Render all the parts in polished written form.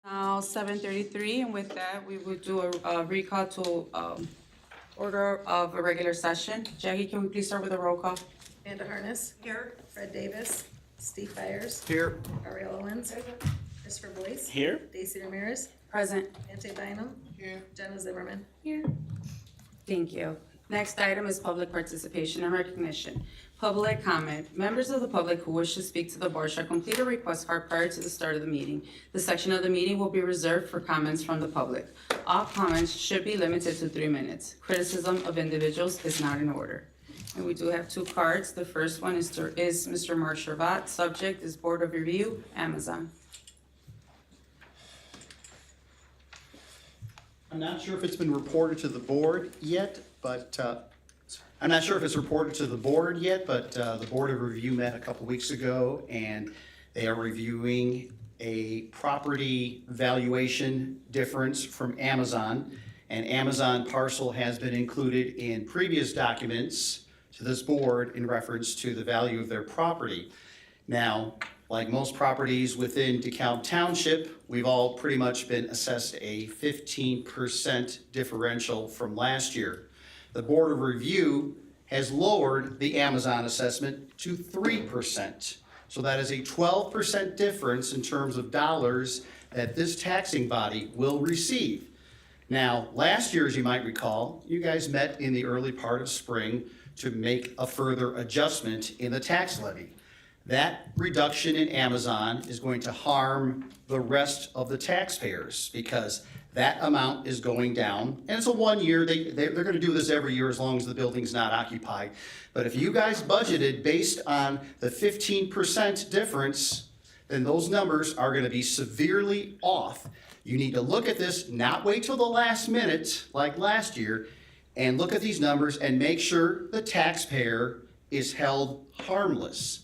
Now 7:33, and with that, we will do a recall to order of a regular session. Jackie, can we please start with a roll call? Amanda Harness. Here. Fred Davis. Steve Byers. Here. Ariel Owens. Christopher Boyce. Here. Daisy Ramirez. Present. Ante Bynum. Here. Jenna Zimmerman. Here. Thank you. Next item is public participation and recognition. Public comment. Members of the public who wish to speak to the board shall complete a request card prior to the start of the meeting. This section of the meeting will be reserved for comments from the public. All comments should be limited to 3 minutes. Criticism of individuals is not in order. And we do have 2 cards. The first one is Mr. Mark Shervat. Subject is Board of Review, Amazon. I'm not sure if it's been reported to the board yet, but the Board of Review met a couple weeks ago, and they are reviewing a property valuation difference from Amazon. And Amazon parcel has been included in previous documents to this board in reference to the value of their property. Now, like most properties within DeKalb Township, we've all pretty much been assessed a 15% differential from last year. The Board of Review has lowered the Amazon assessment to 3%. So that is a 12% difference in terms of dollars that this taxing body will receive. Now, last year, as you might recall, you guys met in the early part of spring to make a further adjustment in the tax levy. That reduction in Amazon is going to harm the rest of the taxpayers because that amount is going down. And it's a 1 year, they're gonna do this every year as long as the building's not occupied. But if you guys budgeted based on the 15% difference, then those numbers are gonna be severely off. You need to look at this, not wait till the last minute like last year, and look at these numbers and make sure the taxpayer is held harmless.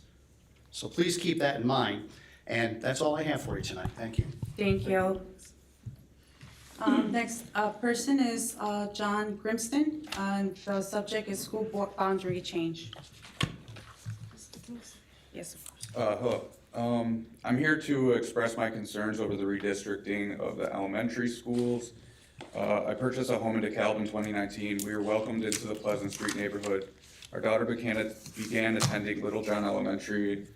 So please keep that in mind. And that's all I have for you tonight. Thank you. Thank you. Next person is John Grimston, and the subject is school board boundary change. Yes, of course. Hello. I'm here to express my concerns over the redistricting of the elementary schools. I purchased a home in DeKalb in 2019. We were welcomed into the Pleasant Street neighborhood. Our daughter began attending Little John Elementary.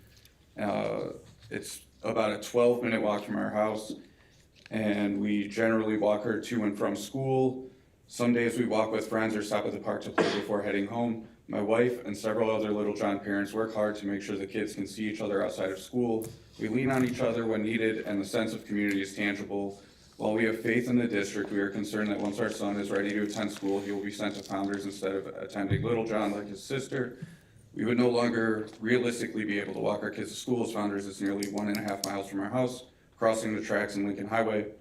It's about a 12-minute walk from our house, and we generally walk her to and from school. Some days we walk with friends or stop at the park to play before heading home. My wife and several other Little John parents work hard to make sure the kids can see each other outside of school. We lean on each other when needed, and the sense of community is tangible. While we have faith in the district, we are concerned that once our son is ready to attend school, he will be sent to Founders instead of attending Little John like his sister. We would no longer realistically be able to walk our kids to school as Founders is nearly 1.5 miles from our house, crossing the tracks in Lincoln Highway.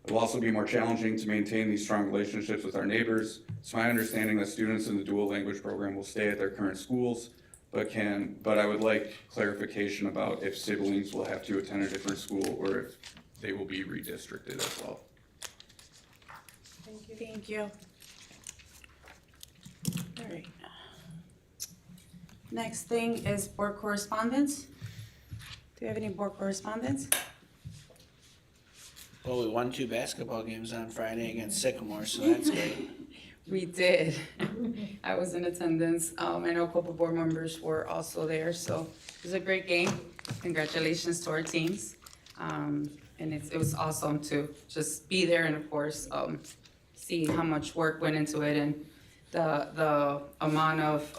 It will also be more challenging to maintain these strong relationships with our neighbors. It's my understanding that students in the dual language program will stay at their current schools, but I would like clarification about if siblings will have to attend a different school or if they will be redistricted as well. Thank you. All right. Next thing is board correspondence. Do you have any board correspondence? Well, we won 2 basketball games on Friday against Sycamore, so that's great. We did. I was in attendance. I know a couple board members were also there, so it was a great game. Congratulations to our teams. And it was awesome to just be there and of course, see how much work went into it and the amount of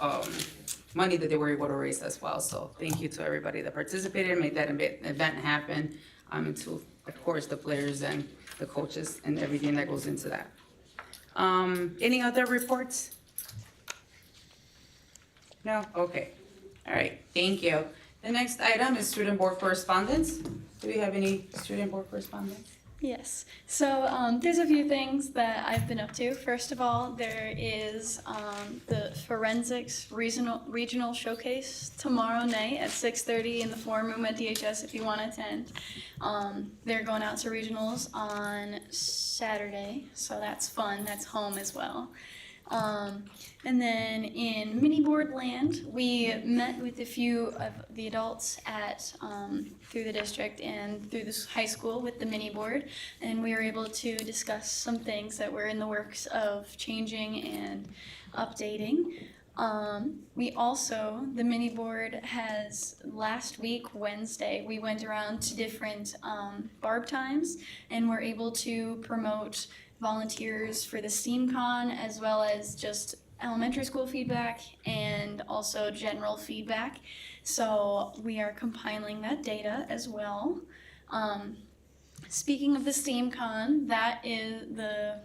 money that they were able to raise as well. So thank you to everybody that participated and made that event happen. And to, of course, the players and the coaches and everything that goes into that. Any other reports? No? Okay. All right. Thank you. The next item is student board correspondence. Do we have any student board correspondence? Yes. So there's a few things that I've been up to. First of all, there is the forensics regional showcase tomorrow night at 6:30 in the forum room at DHS if you want to attend. They're going out to regionals on Saturday, so that's fun. That's home as well. And then in mini board land, we met with a few of the adults at, through the district and through this high school with the mini board. And we were able to discuss some things that were in the works of changing and updating. We also, the mini board has, last week, Wednesday, we went around to different barb times and were able to promote volunteers for the STEAMCon as well as just elementary school feedback and also general feedback. So we are compiling that data as well. Speaking of the STEAMCon, that is the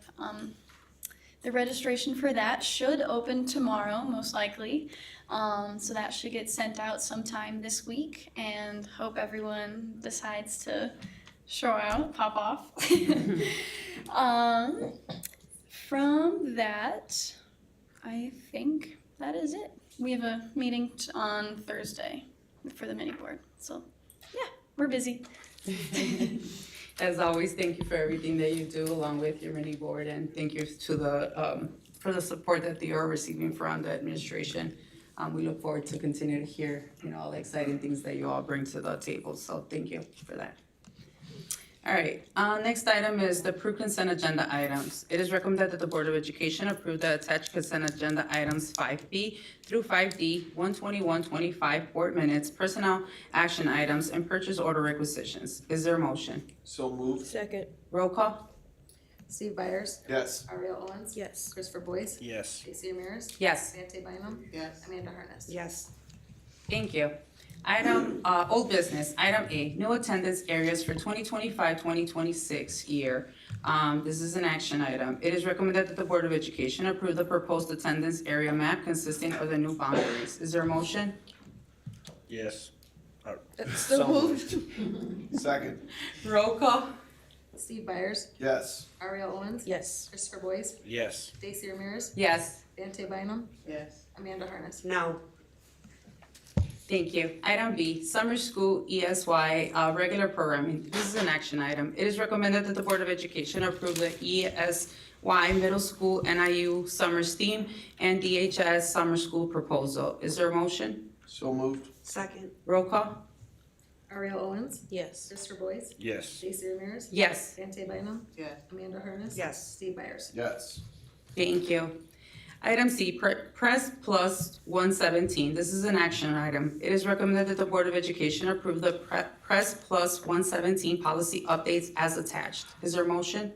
registration for that should open tomorrow, most likely. So that should get sent out sometime this week, and hope everyone decides to show out, pop off. From that, I think that is it. We have a meeting on Thursday for the mini board. So yeah, we're busy. As always, thank you for everything that you do along with your mini board, and thank you to the, for the support that you are receiving from the administration. We look forward to continue to hear, all the exciting things that you all bring to the table, so thank you for that. All right, next item is the approved consent agenda items. It is recommended that the Board of Education approve the attached consent agenda items 5B through 5D, 12125 board minutes, personnel action items, and purchase order requisitions. Is there a motion? So moved. Second. Roll call? Steve Byers. Yes. Ariel Owens. Yes. Christopher Boyce. Yes. Stacy Ramirez. Yes. Svante Bynum. Yes. Amanda Harness. Yes. Thank you. Item, old business, item A, new attendance areas for 2025-2026 year. This is an action item. It is recommended that the Board of Education approve the proposed attendance area map consisting of the new boundaries. Is there a motion? Yes. So moved. Second. Roll call? Steve Byers. Yes. Ariel Owens. Yes. Christopher Boyce. Yes. Stacy Ramirez. Yes. Svante Bynum. Yes. Amanda Harness. No. Thank you. Item B, summer school ESY, regular programming. This is an action item. It is recommended that the Board of Education approve the ESY middle school NIU summer STEAM and DHS summer school proposal. Is there a motion? So moved. Second. Roll call? Ariel Owens. Yes. Christopher Boyce. Yes. Stacy Ramirez. Yes. Svante Bynum. Yes. Amanda Harness. Yes. Steve Byers. Yes. Thank you. Item C, Press Plus 117. This is an action item. It is recommended that the Board of Education approve the Press Plus 117 policy updates as attached. Is there a motion?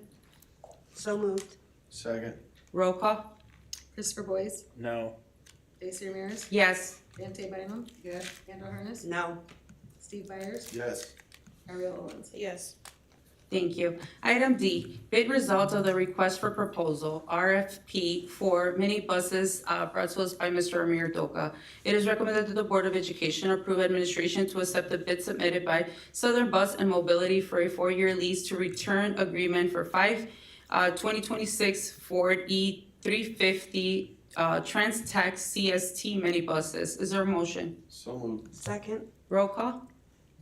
So moved. Second. Roll call? Christopher Boyce. No. Stacy Ramirez. Yes. Svante Bynum. Yes. Amanda Harness. No. Steve Byers. Yes. Ariel Owens. Yes. Thank you. Item D, bid result of the request for proposal, RFP for mini buses, brought to us by Mr. Amir Doka. It is recommended that the Board of Education approve administration to accept the bid submitted by Southern Bus and Mobility for a 4-year lease to return agreement for 5 2026 Ford E350 Trans-Tech CST mini buses. Is there a motion? So moved. Second. Roll call?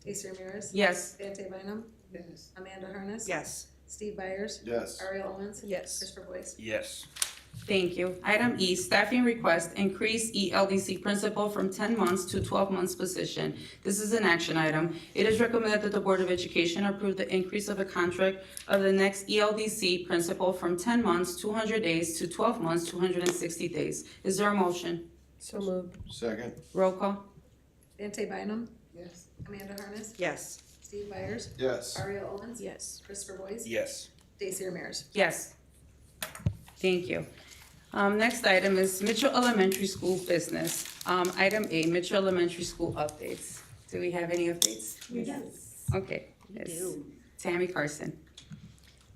Stacy Ramirez. Yes. Svante Bynum. Yes. Amanda Harness. Yes. Steve Byers. Yes. Ariel Owens. Yes. Christopher Boyce. Yes. Thank you. Item E, staffing request, increase ELDC principal from 10 months to 12 months position. This is an action item. It is recommended that the Board of Education approve the increase of the contract of the next ELDC principal from 10 months, 200 days to 12 months, 260 days. Is there a motion? So moved. Second. Roll call? Svante Bynum. Yes. Amanda Harness. Yes. Steve Byers. Yes. Ariel Owens. Yes. Christopher Boyce. Yes. Stacy Ramirez. Yes. Thank you. Next item is Mitchell Elementary School business. Item A, Mitchell Elementary School updates. Do we have any updates? Yes. Okay. Yes. do. Tammy Carson.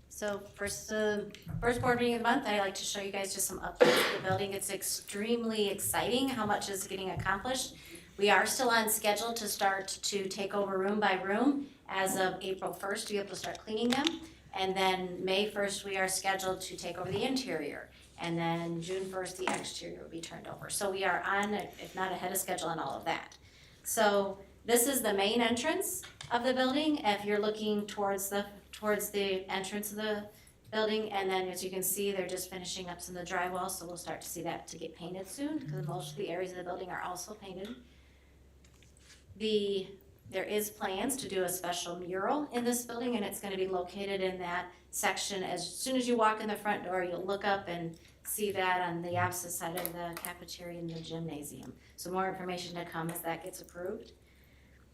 So first board meeting of the month, I'd like to show you guys just some updates to the building. It's extremely exciting how much is getting accomplished. We are still on schedule to start to take over room by room as of April 1st to be able to start cleaning them. And then May 1st, we are scheduled to take over the interior. And then June 1st, the exterior will be turned over. So we are on, if not ahead of schedule on all of that. So this is the main entrance of the building. If you're looking towards the entrance of the building, and then as you can see, they're just finishing up some of the drywall, so we'll start to see that to get painted soon, because most of the areas of the building are also painted. There is plans to do a special mural in this building, and it's gonna be located in that section. As soon as you walk in the front door, you'll look up and see that on the opposite side of the cafeteria and the gymnasium. So more information to come as that gets approved.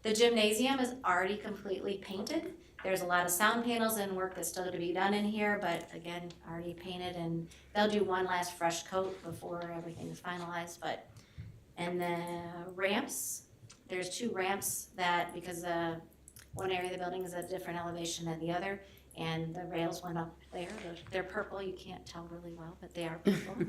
The gymnasium is already completely painted. There's a lot of sound panels and work that's still to be done in here, but again, already painted, and they'll do one last fresh coat before everything is finalized, and the ramps, there's 2 ramps that, because one area of the building is at a different elevation than the other, and the rails went up there. They're purple, you can't tell really well, but they are purple.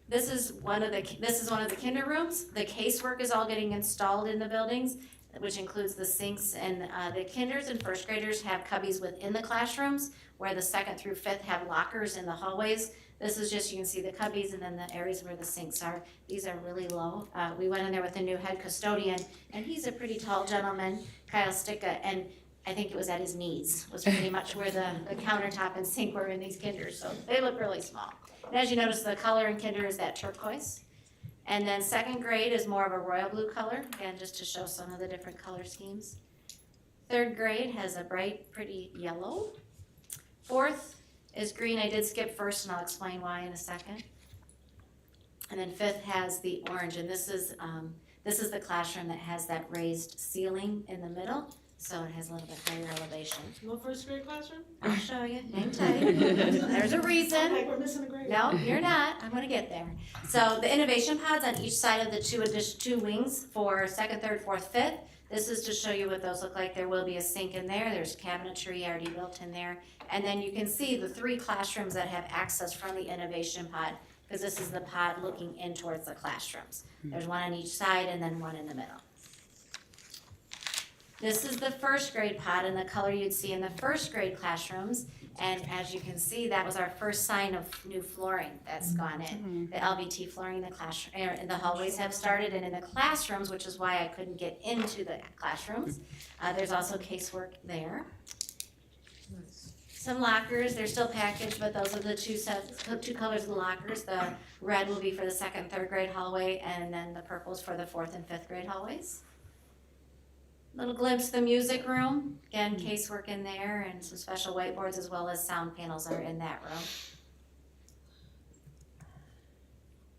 This is one of the kinder rooms. The casework is all getting installed in the buildings, which includes the sinks, and the kinders and first graders have cubbies within the classrooms, where the 2nd through 5th have lockers in the hallways. This is just, you can see the cubbies and then the areas where the sinks are. These are really low. We went in there with a new head custodian, and he's a pretty tall gentleman, Kyle Sticka, and I think it was at his knees, was pretty much where the countertop and sink were in these kinders, so they look really small. And as you notice, the color in kinder is that turquoise. And then 2nd grade is more of a royal blue color, again, just to show some of the different color schemes. 3rd grade has a bright, pretty yellow. 4th is green. I did skip 1st, and I'll explain why in a second. And then 5th has the orange, and this is the classroom that has that raised ceiling in the middle, so it has a little bit higher elevation. No first grade classroom? I'll show you, hang tight. There's a reason. Okay, we're missing a grade. No, you're not. I'm gonna get there. So the innovation pods on each side of the 2 wings for 2nd, 3rd, 4th, 5th. This is to show you what those look like. There will be a sink in there. There's cabinetry already built in there. And then you can see the 3 classrooms that have access from the innovation pod, because this is the pod looking in towards the classrooms. There's one on each side and then one in the middle. This is the 1st grade pod, and the color you'd see in the 1st grade classrooms. And as you can see, that was our first sign of new flooring that's gone in. The LVT flooring in the classroom, in the hallways have started, and in the classrooms, which is why I couldn't get into the classrooms. There's also casework there. Some lockers, they're still packaged, but those are the 2 colors of the lockers. The red will be for the 2nd, 3rd grade hallway, and then the purple's for the 4th and 5th grade hallways. Little glimpse of the music room. Again, casework in there, and some special whiteboards as well as sound panels are in that room.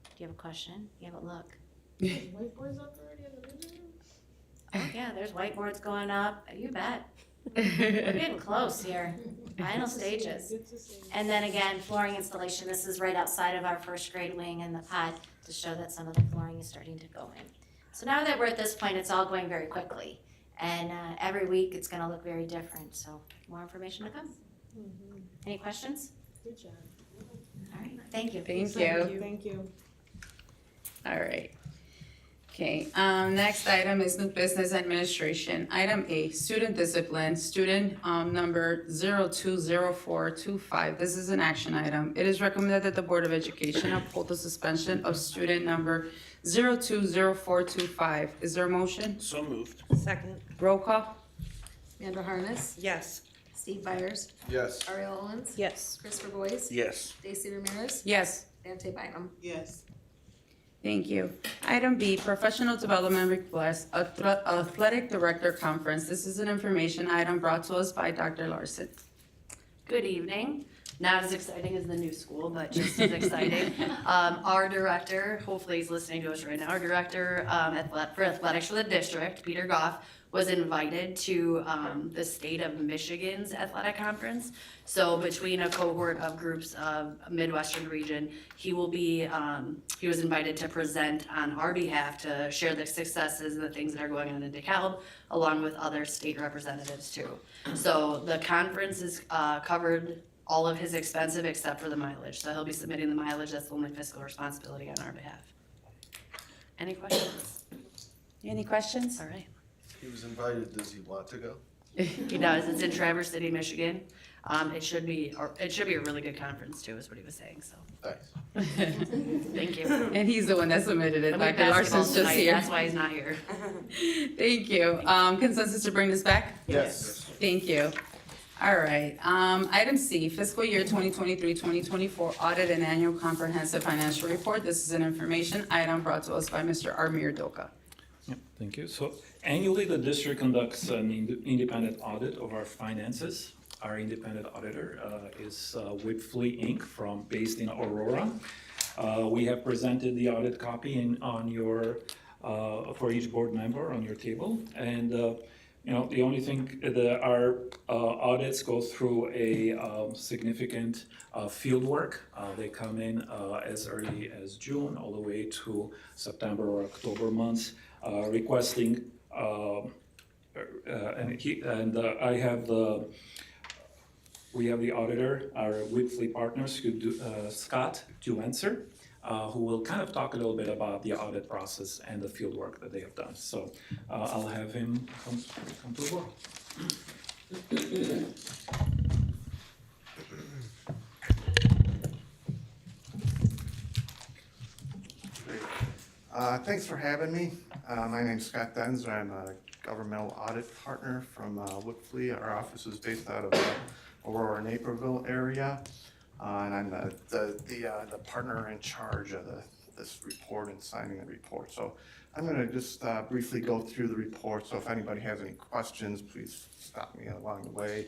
Do you have a question? You have a look. Whiteboards up already in the living room? Oh, yeah, there's whiteboards going up. You bet. We're getting close here. Final stages. Good to see. And then again, flooring installation. This is right outside of our 1st grade wing in the pod to show that some of the flooring is starting to go in. So now that we're at this point, it's all going very quickly. And every week, it's gonna look very different, so more information to come. Any questions? Good job. All right, thank you. Thank you. Thank you. All right. Okay, next item is new business administration. Item A, student discipline, student number 020425. This is an action item. It is recommended that the Board of Education uphold the suspension of student number 020425. Is there a motion? So moved. Second. Roll call? Amanda Harness, Yes. Steve Byers, Yes. Ariel Owens, Yes. Christopher Boyce, Yes. Stacy Ramirez, Yes. Dante Bynum. Yes. Thank you. Item B, professional development request, athletic director conference. This is an information item brought to us by Dr. Larson. Good evening. Not as exciting as the new school, but just as exciting. Our director, hopefully he's listening to us right now, our director for athletics for the district, Peter Goff, was invited to the state of Michigan's athletic conference. So between a cohort of groups of Midwestern region, he will be, he was invited to present on our behalf to share the successes and the things that are going on in DeKalb, along with other state representatives too. So the conference is covered all of his expensive except for the mileage. So he'll be submitting the mileage. That's the only fiscal responsibility on our behalf. Any questions? Any questions? All right. He was invited, does he want to go? He does. It's in Traverse City, Michigan. It should be a really good conference too, is what he was saying. So Thanks. thank you. And he's the one that submitted it. And we have Dr. basketball Larson's just tonight. here. That's why he's not here. Thank you. Consensus to bring this back? Yes. Thank you. All right, item C, fiscal year 2023-2024 audit and annual comprehensive financial report. This is an information item brought to us by Mr. Armir Doka. Yep, thank you. So annually, the district conducts an independent audit of our finances. Our independent auditor is Whitfleet Inc. based in Aurora. We have presented the audit copy on your, for each board member on your table. And the only thing that our audits go through a significant field work. They come in as early as June all the way to September or October months, requesting, we have the auditor, our Whitfleet partners, Scott Duenser, who will kind of talk a little bit about the audit process and the field work that they have done. So I'll have him come to the board. Thanks for having me. My name's Scott Denzer. I'm a governmental audit partner from Whitfleet. Our office is based out of Aurora, Naperville area. And I'm the partner in charge of this report and signing the report. So I'm going to just briefly go through the report. So if anybody has any questions, please stop me along the way.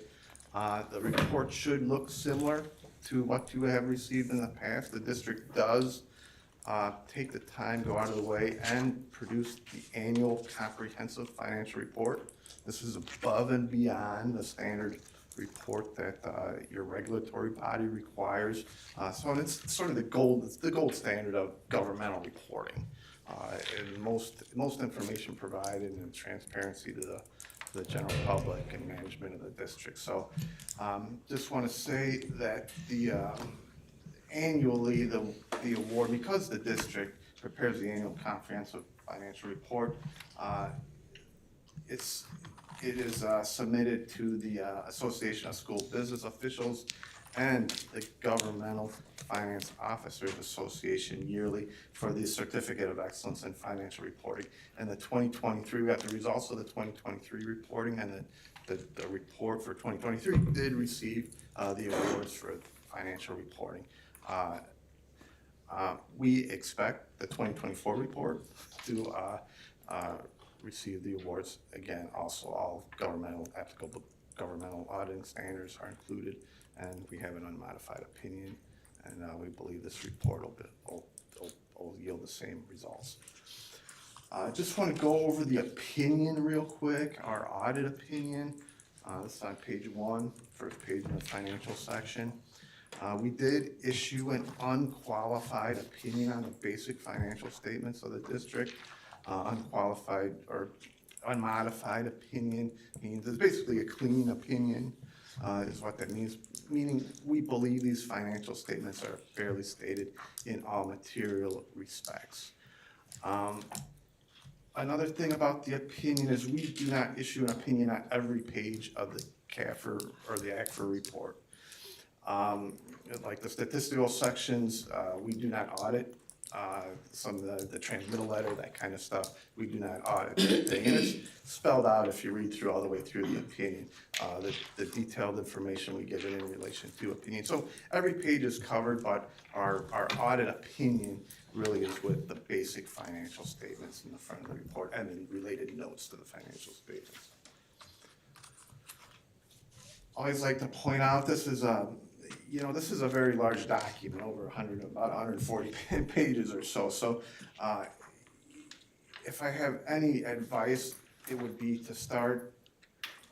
The report should look similar to what you have received in the past. The district does take the time, go out of the way, and produce the annual comprehensive financial report. This is above and beyond the standard report that your regulatory body requires. So it's sort of the gold standard of governmental reporting. And most information provided and transparency to the general public and management of the district. So just want to say that annually the award, because the district prepares the annual comprehensive financial report, it is submitted to the Association of School Business Officials and the Governmental Finance Officers Association yearly for the Certificate of Excellence in Financial Reporting. And the 2023, we have the results of the 2023 reporting, and the report for 2023 did receive the awards for financial reporting. We expect the 2024 report to receive the awards. Again, also all applicable governmental auditing standards are included, and we have an unmodified opinion, and we believe this report will yield the same results. I just want to go over the opinion real quick, our audit opinion. This is on page 1, first page in the financial section. We did issue an unqualified opinion on the basic financial statements of the district. Unqualified or unmodified opinion means it's basically a clean opinion, is what that means, meaning we believe these financial statements are fairly stated in all material respects. Another thing about the opinion is we do not issue an opinion on every page of the CAFR or the ACFR report. Like the statistical sections, we do not audit. Some of the transmittal letter, that kind of stuff, we do not audit. And it's spelled out if you read through all the way through the opinion, the detailed information we give it in relation to opinion. So every page is covered, but our audit opinion really is with the basic financial statements in the front of the report and then related notes to the financial statements. Always like to point out this is a very large document, over about 140 pages or so. So if I have any advice, it would be to start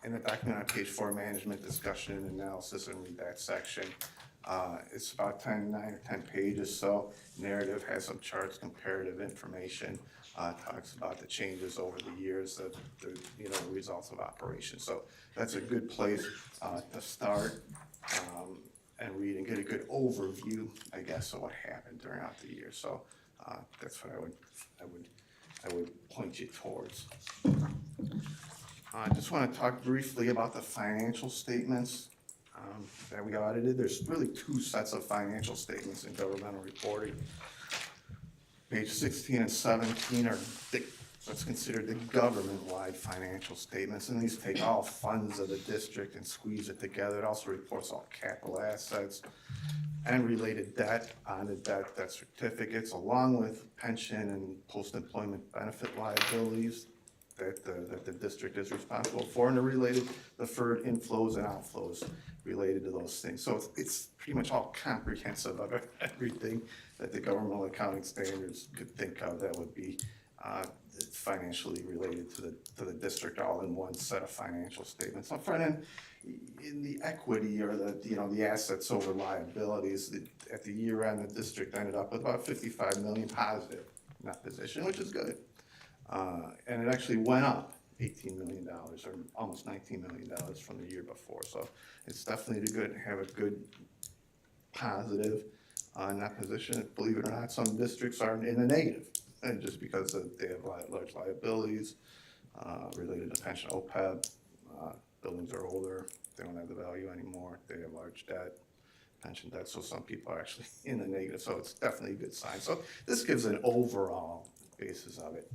in the document on page 4, management discussion and analysis, and read that section. It's about 9 or 10 pages. So narrative has some charts, comparative information, talks about the changes over the years, the results of operations. So that's a good place to start. And read and get a good overview, I guess, of what happened throughout the year. So that's what I would point you towards. I just want to talk briefly about the financial statements that we audited. There's really 2 sets of financial statements in governmental reporting. Page 16 and 17 are what's considered the government-wide financial statements, and these take all funds of the district and squeeze it together. It also reports all capital assets and related debt, bonded debt, debt certificates, along with pension and post-employment benefit liabilities that the district is responsible for, and the related deferred inflows and outflows related to those things. So it's pretty much all comprehensive of everything that the governmental accounting standards could think of that would be financially related to the district, all in one set of financial statements. On front end, in the equity or the assets over liabilities, at the year end, the district ended up with about 55 million positive net position, which is good. And it actually went up $18 million or almost $19 million from the year before. So it's definitely good to have a good positive net position. Believe it or not, some districts are in the negative, and just because they have large liabilities related to pension OPEB. Buildings are older, they don't have the value anymore, they have large debt, pension debt, so some people are actually in the negative, so it's definitely a good sign. So this gives an overall basis of it.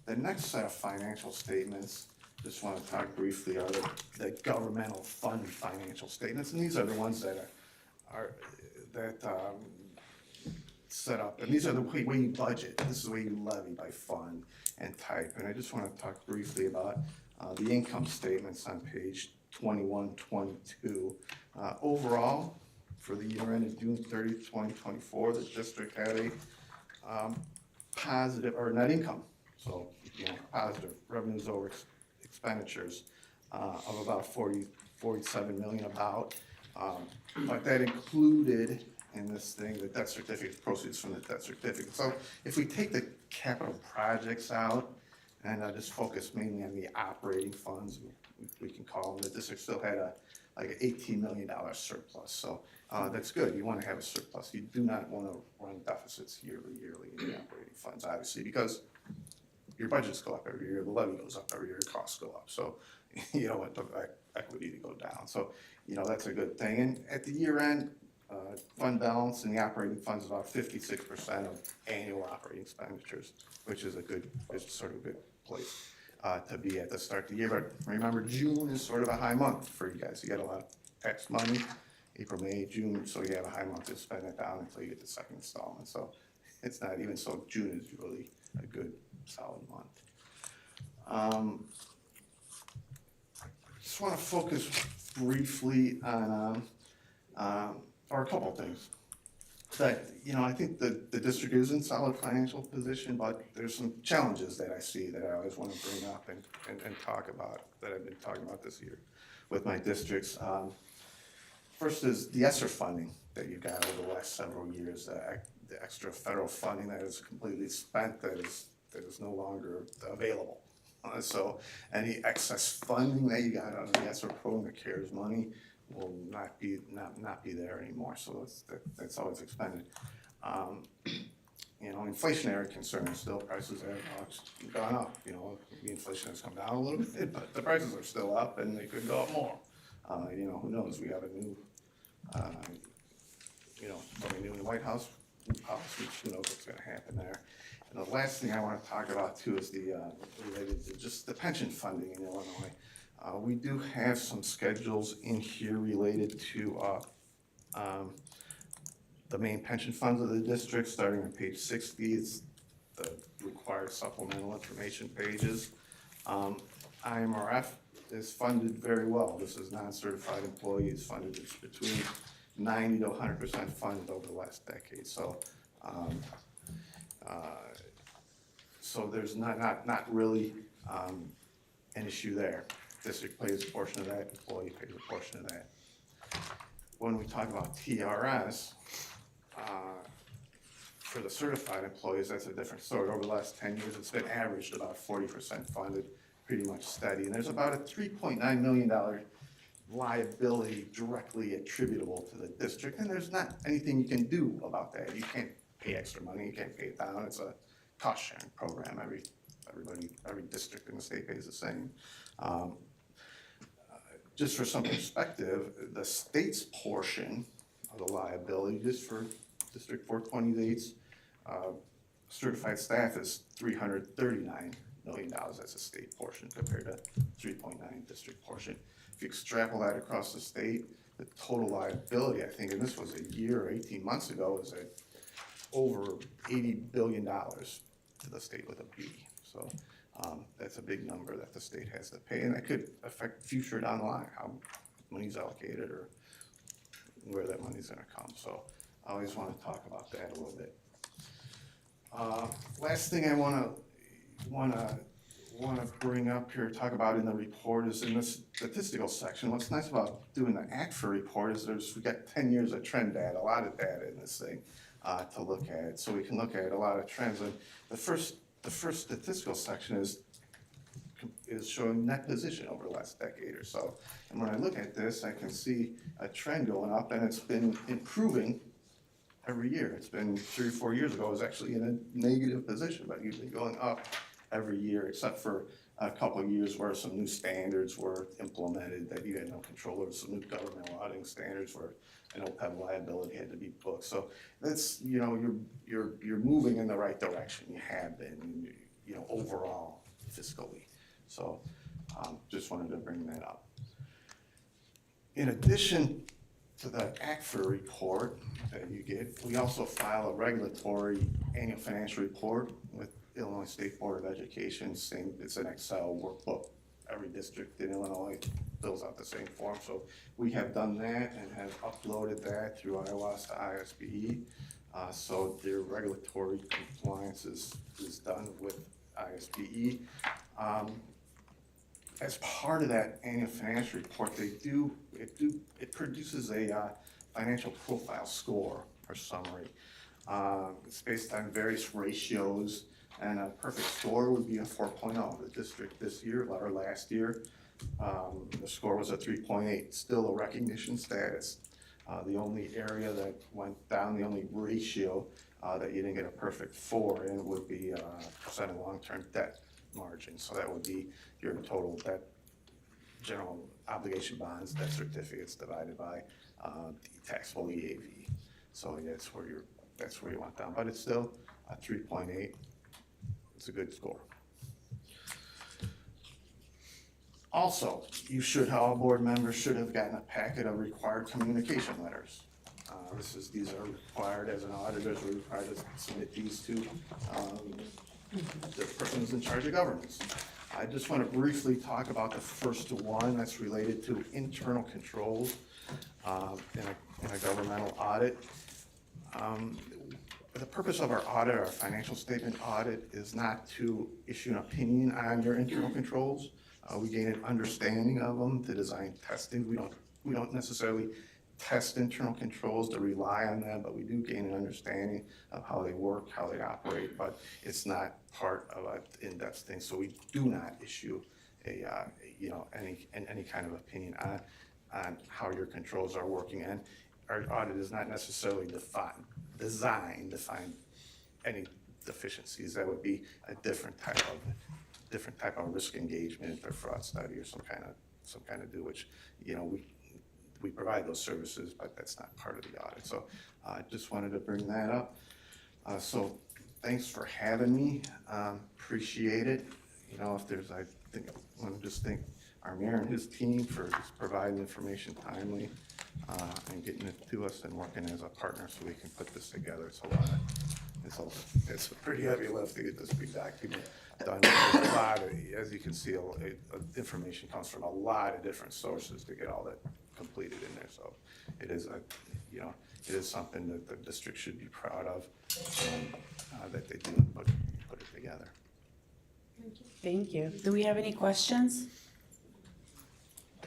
The next set of financial statements, just want to talk briefly, are the governmental fund financial statements, and these are the ones that are set up, and these are the way you budget. This is the way you levy by fund and type. And I just want to talk briefly about the income statements on page 21, 22. Overall, for the year ended June 30th, 2024, the district had a positive, or net income, so positive revenues over expenditures of about 47 million about. But that included in this thing the debt certificate, proceeds from the debt certificate. So if we take the capital projects out and just focus mainly on the operating funds, we can call them, the district still had like an $18 million surplus. So that's good. You want to have a surplus. You do not want to run deficits yearly in the operating funds, obviously, because your budgets go up every year, the levy goes up every year, costs go up. So you don't want the equity to go down. So that's a good thing. And at the year end, fund balance in the operating funds is about 56% of annual operating expenditures, which is sort of a good place to be at the start of the year. But remember, June is sort of a high month for you guys. You get a lot of tax money, April, May, June, so you have a high month to spend it down until you get the second installment. So it's not even so June is really a good solid month. Just want to focus briefly on or a couple things. That, I think the district is in solid financial position, but there's some challenges that I see that I always want to bring up and talk about, that I've been talking about this year with my districts. First is the ESSER funding that you got over the last several years, the extra federal funding that is completely spent, that is no longer available. So any excess funding that you got out of the ESSER program, the CARES money, will not be there anymore. So that's always expended. Inflationary concerns still, prices have gone up. The inflation has come down a little bit, but the prices are still up, and they could go up more. Who knows? We have a new, somebody new in the White House policy. Who knows what's going to happen there? And the last thing I want to talk about too is related to just the pension funding in Illinois. We do have some schedules in here related to the main pension funds of the district, starting on page 60. It's the required supplemental information pages. IMRF is funded very well. This is non-certified employees funded. It's between 90 to 100% funded over the last decade. So there's not really an issue there. District pays a portion of that, employee pays a portion of that. When we talk about TRS, for the certified employees, that's a different story. Over the last 10 years, it's been averaged about 40% funded, pretty much steady. And there's about a $3.9 million liability directly attributable to the district, and there's not anything you can do about that. You can't pay extra money, you can't pay it down. It's a cost-sharing program. Every district in the state pays the same. Just for some perspective, the state's portion of the liability, just for District 428's certified staff, is $339 million. That's a state portion compared to 3.9 district portion. If you extrapolate across the state, the total liability, I think, and this was a year, 18 months ago, is at over $80 billion to the state with a B. So that's a big number that the state has to pay, and that could affect future down the line, how money's allocated or where that money's gonna come. So I always wanna talk about that a little bit. Last thing I wanna bring up here, talk about in the report is in the statistical section. What's nice about doing the ACFA report is we got 10 years of trend data, a lot of data in this thing to look at. So we can look at a lot of trends. And the first statistical section is showing net position over the last decade or so. And when I look at this, I can see a trend going up, and it's been improving every year. It's been 3 or 4 years ago, it was actually in a negative position, but usually going up every year, except for a couple of years where some new standards were implemented that you had no control over, some new governmental auditing standards where an OPEB liability had to be booked. So that's, you know, you're moving in the right direction. You have been, you know, overall fiscally. So just wanted to bring that up. In addition to the ACFA report that you get, we also file a regulatory annual financial report with Illinois State Board of Education. Same, it's an Excel workbook. Every district in Illinois fills out the same form. So we have done that and have uploaded that through iOS to ISBE. So their regulatory compliance is done with ISBE. As part of that annual financial report, it produces a financial profile score or summary. It's based on various ratios, and a perfect score would be a 4.0. The district this year, or last year, the score was a 3.8, still a recognition status. The only area that went down, the only ratio that you didn't get a perfect 4 in would be percent of long-term debt margin. So that would be your total debt, general obligation bonds, debt certificates divided by the taxable EAV. So that's where you went down, but it's still a 3.8. It's a good score. Also, all board members should have gotten a packet of required communication letters. These are required as an auditor, we're required to submit these to the person who's in charge of governance. I just want to briefly talk about the first one that's related to internal controls in a governmental audit. The purpose of our audit, our financial statement audit, is not to issue an opinion on your internal controls. We gain an understanding of them to design testing. We don't necessarily test internal controls to rely on them, but we do gain an understanding of how they work, how they operate, but it's not part of an in-depth thing. So we do not issue any kind of opinion on how your controls are working. And our audit is not necessarily designed to find any deficiencies. That would be a different type of risk engagement or fraud study or some kind of do, which, you know, we provide those services, but that's not part of the audit. So I just wanted to bring that up. So thanks for having me. Appreciate it. You know, I want to just thank our mayor and his team for just providing information timely and getting it to us and working as a partner so we can put this together. It's a pretty heavy lift to get this big document done. There's a lot of, as you can see, information comes from a lot of different sources to get all that completed in there. So it is something that the district should be proud of that they do put it together. Thank you. Do we have any questions?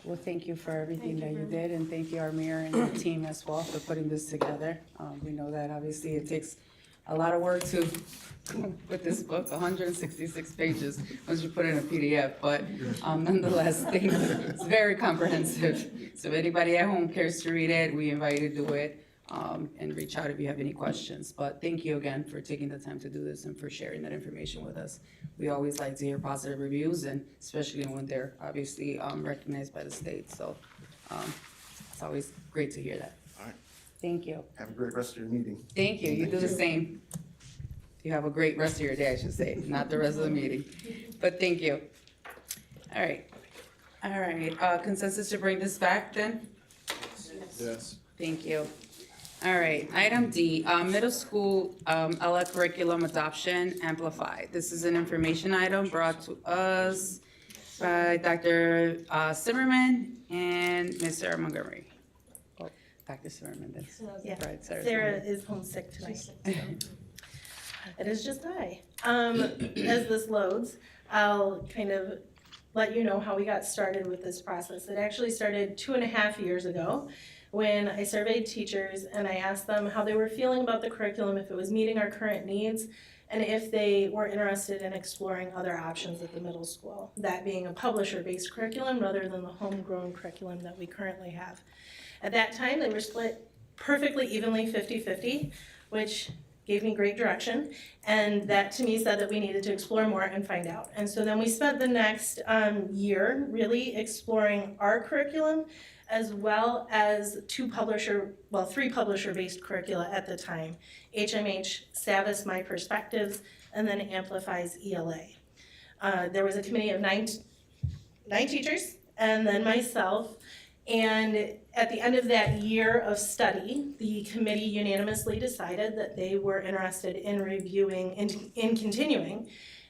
Well, thank you for everything that you did, and thank you, our mayor and the team as well, for putting this together. We know that obviously it takes a lot of work to put this book, 166 pages, once you put it in a PDF, but nonetheless, it's very comprehensive. So if anybody at home cares to read it, we invite you to do it, and reach out if you have any questions. But thank you again for taking the time to do this and for sharing that information with us. We always like to hear positive reviews, and especially when they're obviously recognized by the state. So it's always great to hear that. All right. Thank you. Have a great rest of your meeting. Thank you. You do the same. You have a great rest of your day, I should say, not the rest of the meeting. But thank you. All right. All right, consensus to bring this back then? Yes. Thank you. All right, item D, middle school LA curriculum adoption amplified. This is an information item brought to us by Dr. Zimmerman and Mr. Montgomery. Oh, Dr. Zimmerman, that's Yeah. right, Sarah. Sarah is homesick tonight. So. It is just I. As this loads, I'll kind of let you know how we got started with this process. It actually started 2.5 years ago when I surveyed teachers and I asked them how they were feeling about the curriculum, if it was meeting our current needs, and if they were interested in exploring other options at the middle school, that being a publisher-based curriculum rather than the homegrown curriculum that we currently have. At that time, they were split perfectly evenly 50-50, which gave me great direction, and that to me said that we needed to explore more and find out. And so then we spent the next year really exploring our curriculum as well as three publisher-based curricula at the time, HMH, Savvis, My Perspectives, and then Amplify's ELA. There was a committee of nine teachers, and then myself, and at the end of that year of study, the committee unanimously decided that they were interested in reviewing, in continuing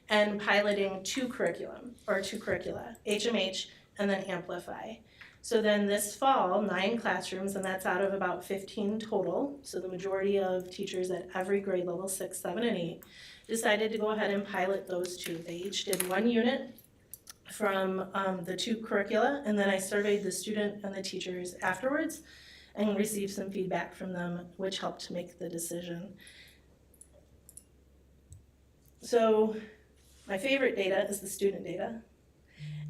and piloting two curricula, HMH and then Amplify. So then this fall, 9 classrooms, and that's out of about 15 total, so the majority of teachers at every grade level, 6, 7, and 8, decided to go ahead and pilot those two. They each did 1 unit from the 2 curricula, and then I surveyed the student and the teachers afterwards and received some feedback from them, which helped to make the decision. So my favorite data is the student data.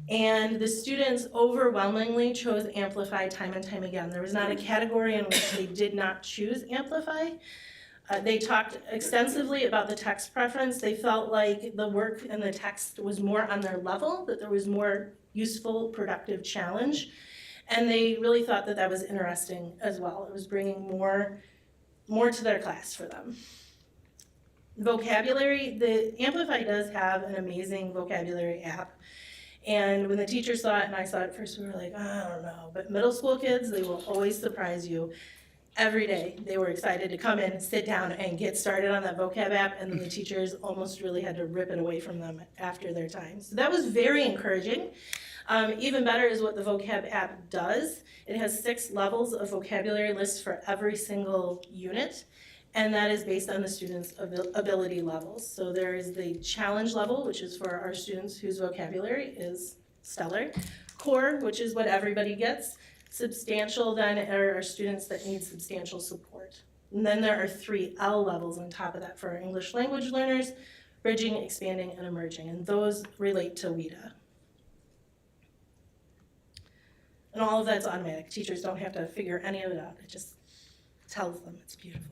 And the students overwhelmingly chose Amplify time and time again. There was not a category in which they did not choose Amplify. They talked extensively about the text preference. They felt like the work in the text was more on their level, that there was more useful, productive challenge. And they really thought that that was interesting as well. It was bringing more to their class for them. Vocabulary, the Amplify does have an amazing vocabulary app. And when the teachers saw it and I saw it first, we were like, I don't know. But middle school kids, they will always surprise you. Every day, they were excited to come in, sit down, and get started on that vocab app, and then the teachers almost really had to rip it away from them after their time. So that was very encouraging. Even better is what the vocab app does. It has 6 levels of vocabulary lists for every single unit, and that is based on the students' ability levels. So there is the challenge level, which is for our students whose vocabulary is stellar. Core, which is what everybody gets. Substantial then are our students that need substantial support. And then there are 3 L levels on top of that for our English language learners, bridging, expanding, and emerging, and those relate to WIDA. And all of that's automatic. Teachers don't have to figure any of it out. It just tells them. It's beautiful.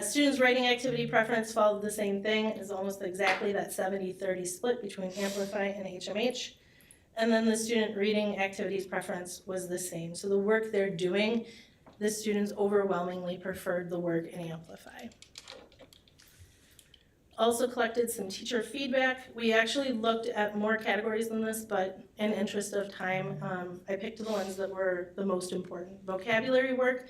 Students' writing activity preference followed the same thing. It's almost exactly that 70-30 split between Amplify and HMH. And then the student reading activities preference was the same. So the work they're doing, the students overwhelmingly preferred the work in Amplify. Also collected some teacher feedback. We actually looked at more categories than this, but in interest of time, I picked the ones that were the most important. Vocabulary work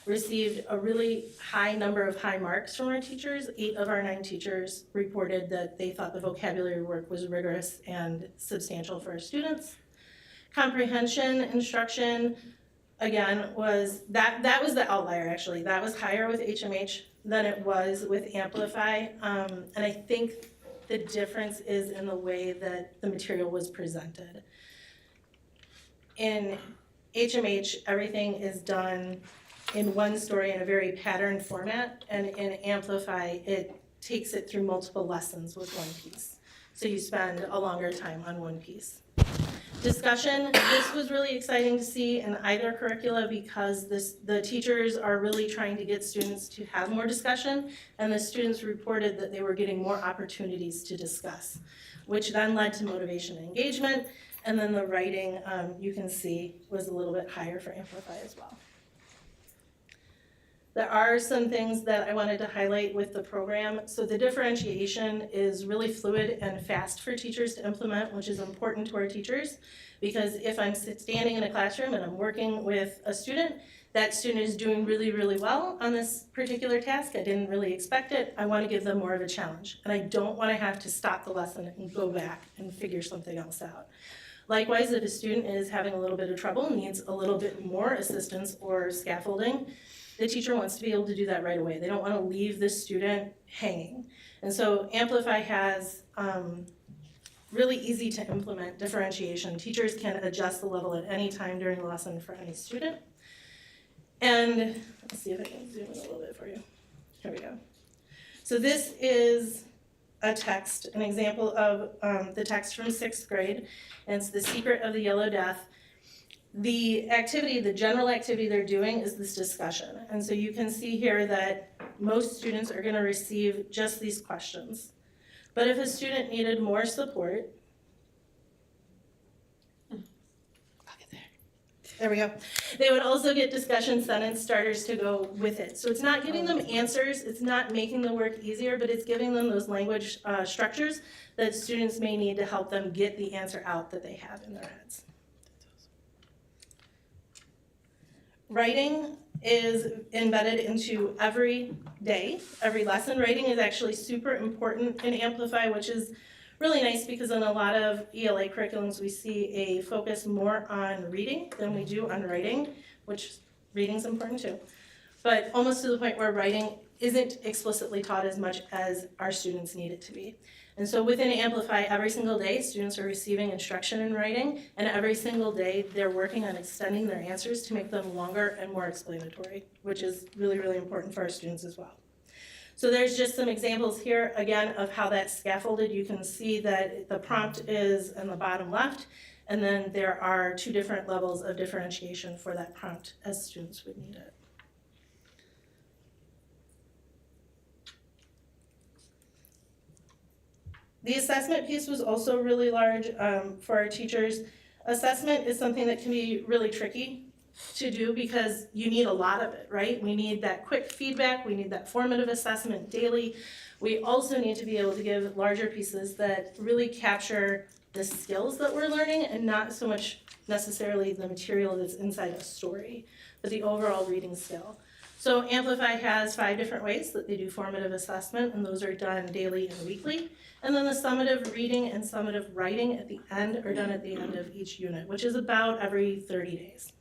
received a really high number of high marks from our teachers. 8 of our 9 teachers reported that they thought the vocabulary work was rigorous and substantial for our students. Comprehension instruction, again, was that was the outlier actually. That was higher with HMH than it was with Amplify. And I think the difference is in the way that the material was presented. In HMH, everything is done in one story in a very patterned format, and in Amplify, it takes it through multiple lessons with one piece. So you spend a longer time on one piece. Discussion, this was really exciting to see in either curricula because the teachers are really trying to get students to have more discussion, and the students reported that they were getting more opportunities to discuss, which then led to motivation and engagement, and then the writing, you can see, was a little bit higher for Amplify as well. There are some things that I wanted to highlight with the program. So the differentiation is really fluid and fast for teachers to implement, which is important to our teachers. Because if I'm standing in a classroom and I'm working with a student, that student is doing really, really well on this particular task. I didn't really expect it. I want to give them more of a challenge. And I don't want to have to stop the lesson and go back and figure something else out. Likewise, if a student is having a little bit of trouble and needs a little bit more assistance or scaffolding, the teacher wants to be able to do that right away. They don't want to leave the student hanging. And so Amplify has really easy to implement differentiation. Teachers can adjust the level at any time during the lesson for any student. And let's see if I can zoom in a little bit for you. Here we go. So this is a text, an example of the text from 6th grade, and it's The Secret of the Yellow Death. The activity, the general activity they're doing is this discussion. And so you can see here that most students are going to receive just these questions. But if a student needed more support, there we go. They would also get discussion sentence starters to go with it. So it's not giving them answers, it's not making the work easier, but it's giving them those language structures that students may need to help them get the answer out that they have in their heads. Writing is embedded into every day, every lesson. Writing is actually super important in Amplify, which is really nice because in a lot of ELA curriculums, we see a focus more on reading than we do on writing, which reading's important too. But almost to the point where writing isn't explicitly taught as much as our students need it to be. And so within Amplify, every single day, students are receiving instruction in writing, and every single day, they're working on extending their answers to make them longer and more explanatory, which is really, really important for our students as well. So there's just some examples here, again, of how that's scaffolded. You can see that the prompt is in the bottom left, and then there are 2 different levels of differentiation for that prompt as students would need it. The assessment piece was also really large for our teachers. Assessment is something that can be really tricky to do because you need a lot of it, right? We need that quick feedback, we need that formative assessment daily. We also need to be able to give larger pieces that really capture the skills that we're learning and not so much necessarily the material that's inside a story, but the overall reading skill. So Amplify has 5 different ways that they do formative assessment, and those are done daily and weekly. And then the summative reading and summative writing at the end are done at the end of each unit, which is about every 30 days.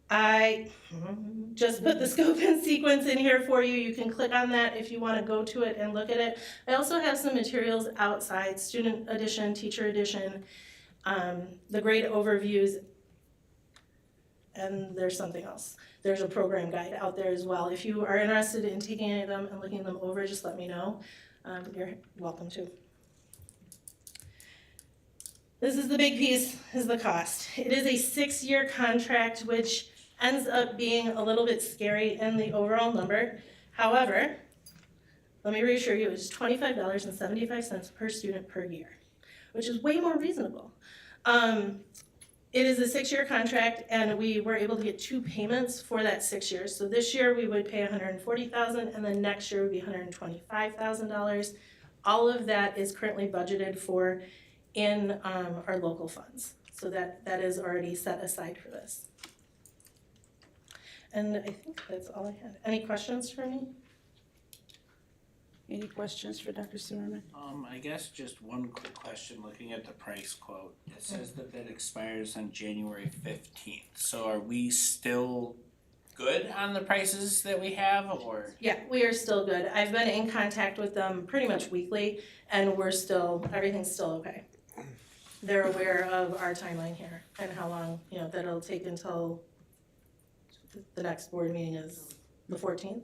I just put the scope and sequence in here for you. You can click on that if you want to go to it and look at it. I also have some materials outside, student edition, teacher edition, the grade overviews, and there's something else. There's a program guide out there as well. If you are interested in taking any of them and looking them over, just let me know. You're welcome to. This is the big piece, is the cost. It is a 6-year contract, which ends up being a little bit scary in the overall number. However, let me reassure you, it's $25.75 per student per year, which is way more reasonable. It is a 6-year contract, and we were able to get 2 payments for that 6 years. So this year we would pay $140,000, and then next year would be $125,000. All of that is currently budgeted for in our local funds. So that is already set aside for this. And I think that's all I had. Any questions for me? Any questions for Dr. Zimmerman? I guess just one quick question, looking at the price quote. It says that expires on January 15th. So are we still good on the prices that we have, or? Yeah, we are still good. I've been in contact with them pretty much weekly, and everything's still okay. They're aware of our timeline here and how long, that it'll take until the next board meeting is the 14th?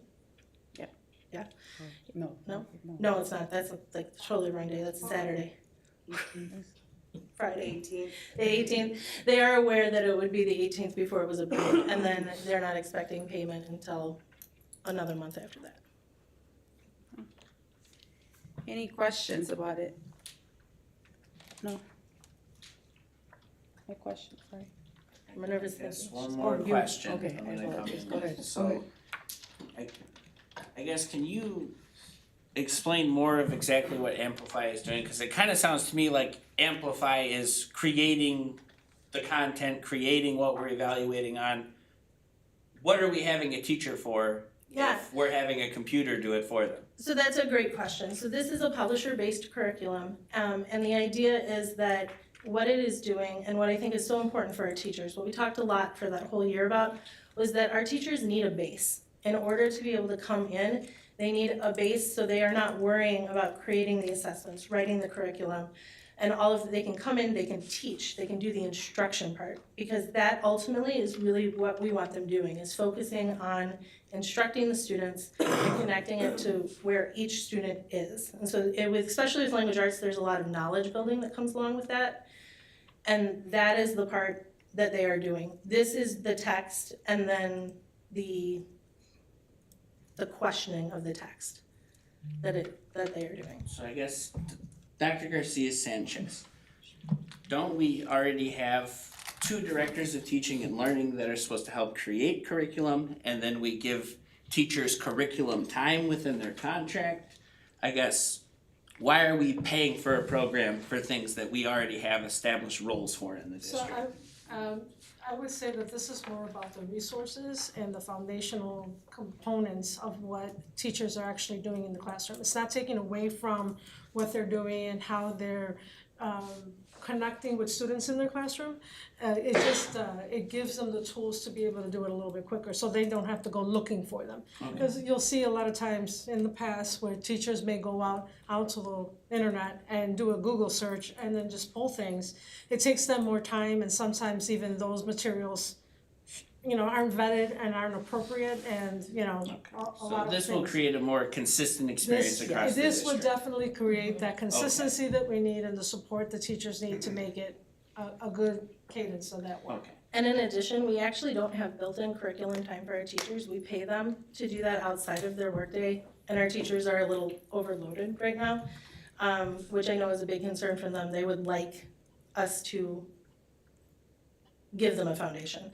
Yeah. Yeah? No. No? No, it's not. That's like totally wrong day. That's a Saturday. Friday. 18th. The 18th. They are aware that it would be the 18th before it was approved, and then they're not expecting payment until another month after that. Any questions about it? No? No questions, sorry. I'm a nervous Yes, thinker. one more you- question. okay, I'm gonna come in. go ahead. So, I guess, can you explain more of exactly what Amplify is doing? Cause it kinda sounds to me like Amplify is creating the content, creating what we're evaluating on. What are we having a teacher for Yeah. if we're having a computer do it for them? So that's a great question. So this is a publisher-based curriculum, and the idea is that what it is doing, and what I think is so important for our teachers, what we talked a lot for that whole year about, was that our teachers need a base. In order to be able to come in, they need a base so they are not worrying about creating the assessments, writing the curriculum, and they can come in, they can teach, they can do the instruction part, because that ultimately is really what we want them doing, is focusing on instructing the students and connecting it to where each student is. And so especially with language arts, there's a lot of knowledge building that comes along with that. And that is the part that they are doing. This is the text and then the questioning of the text that they are doing. So I guess, Dr. Garcia Sanchez, don't we already have 2 directors of teaching and learning that are supposed to help create curriculum, and then we give teachers curriculum time within their contract? I guess, why are we paying for a program for things that we already have established roles for in the district? So I would say that this is more about the resources and the foundational components of what teachers are actually doing in the classroom. It's not taking away from what they're doing and how they're connecting with students in their classroom. It just, it gives them the tools to be able to do it a little bit quicker, so they don't have to go looking for them. Because you'll see a lot of times in the past where teachers may go out to the internet and do a Google search and then just pull things. It takes them more time, and sometimes even those materials, aren't vetted and aren't appropriate, and, a lot of So things. this will create a more consistent experience across the This district. would definitely create that consistency that we need and the support the teachers need to make it a good cadence of that work. Okay. And in addition, we actually don't have built-in curriculum time for our teachers. We pay them to do that outside of their workday, and our teachers are a little overloaded right now, which I know is a big concern for them. They would like us to give them a foundation.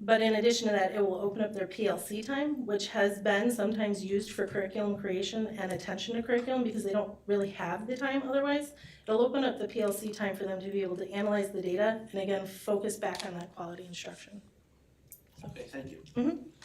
But in addition to that, it will open up their PLC time, which has been sometimes used for curriculum creation and attention to curriculum because they don't really have the time otherwise. It'll open up the PLC time for them to be able to analyze the data and again, focus back on that quality instruction. Okay, thank you.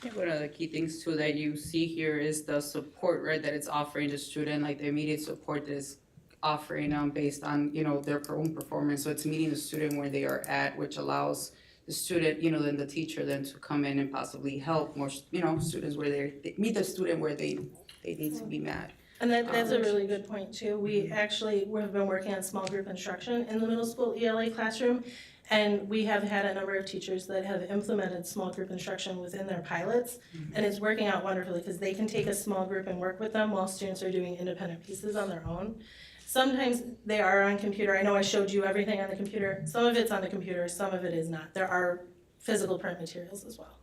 Yeah, one of the key things too that you see here is the support, right, that it's offering the student, like the immediate support that is offering based on, their own performance. So it's meeting the student where they are at, which allows the student, then the teacher then to come in and possibly help more, students where they meet the student where they need to be met. And that's a really good point too. We've been working on small group instruction in the middle school ELA classroom. And we have had a number of teachers that have implemented small group instruction within their pilots. And it's working out wonderfully because they can take a small group and work with them while students are doing independent pieces on their own. Sometimes they are on computer. I know I showed you everything on the computer. Some of it's on the computer, some of it is not. There are physical print materials as well.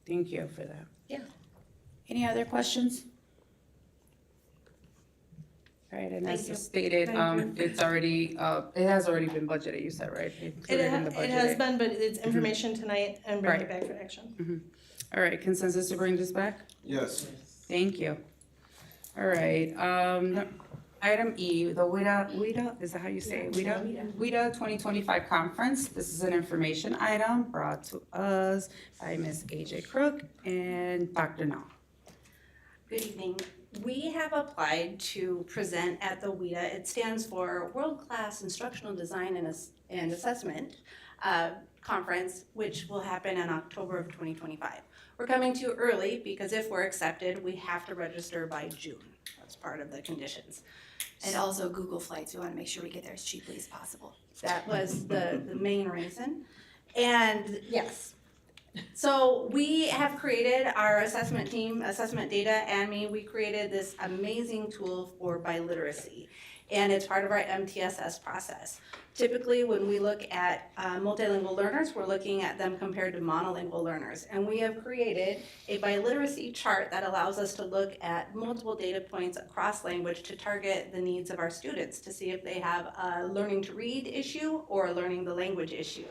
Thank you for that. Yeah. Any other questions? All right, and Thank you. as stated, Thank it's already, it has already been budgeted, you said, right? Included in the It has budgeted. been, but it's information tonight and bring it Right. back for action. All right, consensus to bring this back? Yes. Thank you. All right, item E, the WIDA, is that how you say it? WIDA 2025 conference. This is an information item brought to us by Ms. AJ Crook and Dr. Nall. Good evening. We have applied to present at the WIDA. It stands for World Class Instructional Design and Assessment Conference, which will happen in October of 2025. We're coming too early because if we're accepted, we have to register by June. That's part of the conditions. And also Google Flights, we want to make sure we get there as cheaply as possible. That was the main reason. And yes, so we have created our assessment team, Assessment Data and me, we created this amazing tool for biliteracy. and it's part of our MTSS process. Typically, when we look at multilingual learners, we're looking at them compared to monolingual learners. And we have created a biliteracy chart that allows us to look at multiple data points across language to target the needs of our students to see if they have a learning to read issue or a learning the language issue.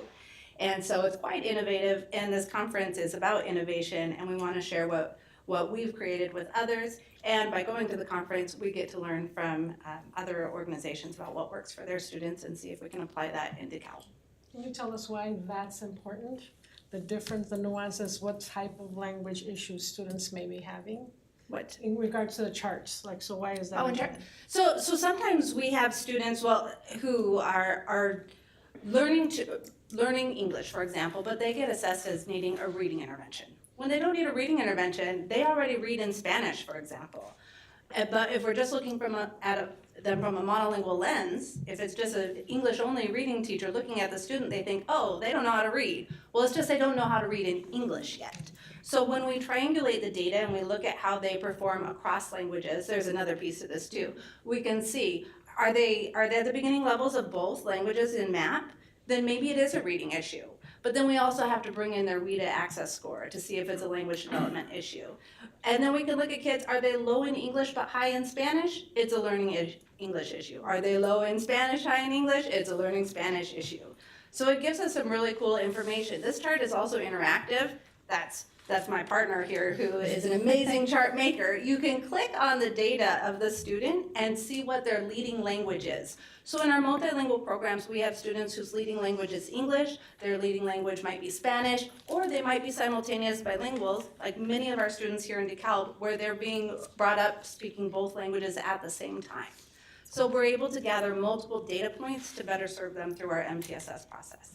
And so it's quite innovative, and this conference is about innovation, and we want to share what we've created with others. And by going to the conference, we get to learn from other organizations about what works for their students and see if we can apply that in DeKalb. Can you tell us why that's important? The difference, the nuances, what type of language issues students may be having? What? In regards to the charts, like, so why is that? Oh, in important? So sometimes we have students, who are learning English, for example, but they get assessed as needing a reading intervention. When they don't need a reading intervention, they already read in Spanish, for example. But if we're just looking at them from a monolingual lens, if it's just an English-only reading teacher looking at the student, they think, oh, they don't know how to read. Well, it's just they don't know how to read in English yet. So when we triangulate the data and we look at how they perform across languages, there's another piece of this too. We can see, are they at the beginning levels of both languages in MAP? Then maybe it is a reading issue. But then we also have to bring in their WIDA access score to see if it's a language development issue. And then we can look at kids, are they low in English but high in Spanish? It's a learning English issue. Are they low in Spanish, high in English? It's a learning Spanish issue. So it gives us some really cool information. This chart is also interactive. That's my partner here, who is an amazing chart maker. You can click on the data of the student and see what their leading language is. So in our multilingual programs, we have students whose leading language is English, their leading language might be Spanish, or they might be simultaneous bilinguals, like many of our students here in DeKalb, where they're being brought up speaking both languages at the same time. So we're able to gather multiple data points to better serve them through our MTSS process.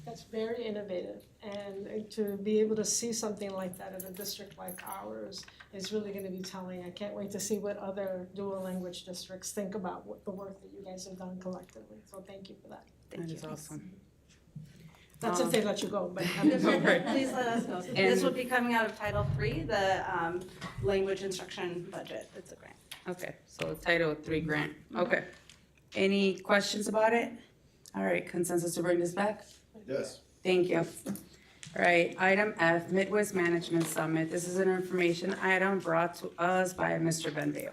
That's very innovative, and to be able to see something like that in a district like ours is really gonna be telling. I can't wait to see what other dual language districts think about the work that you guys have done collectively, so thank you for that. That is awesome. That's if they let you go, but. Please let us know. This would be coming out of Title III, the language instruction budget. It's a grant. Okay, so Title III grant, okay. Any questions about it? All right, consensus to bring this back? Yes. Thank you. All right, item F, Midwest Management Summit. This is an information item brought to us by Mr. Vendale.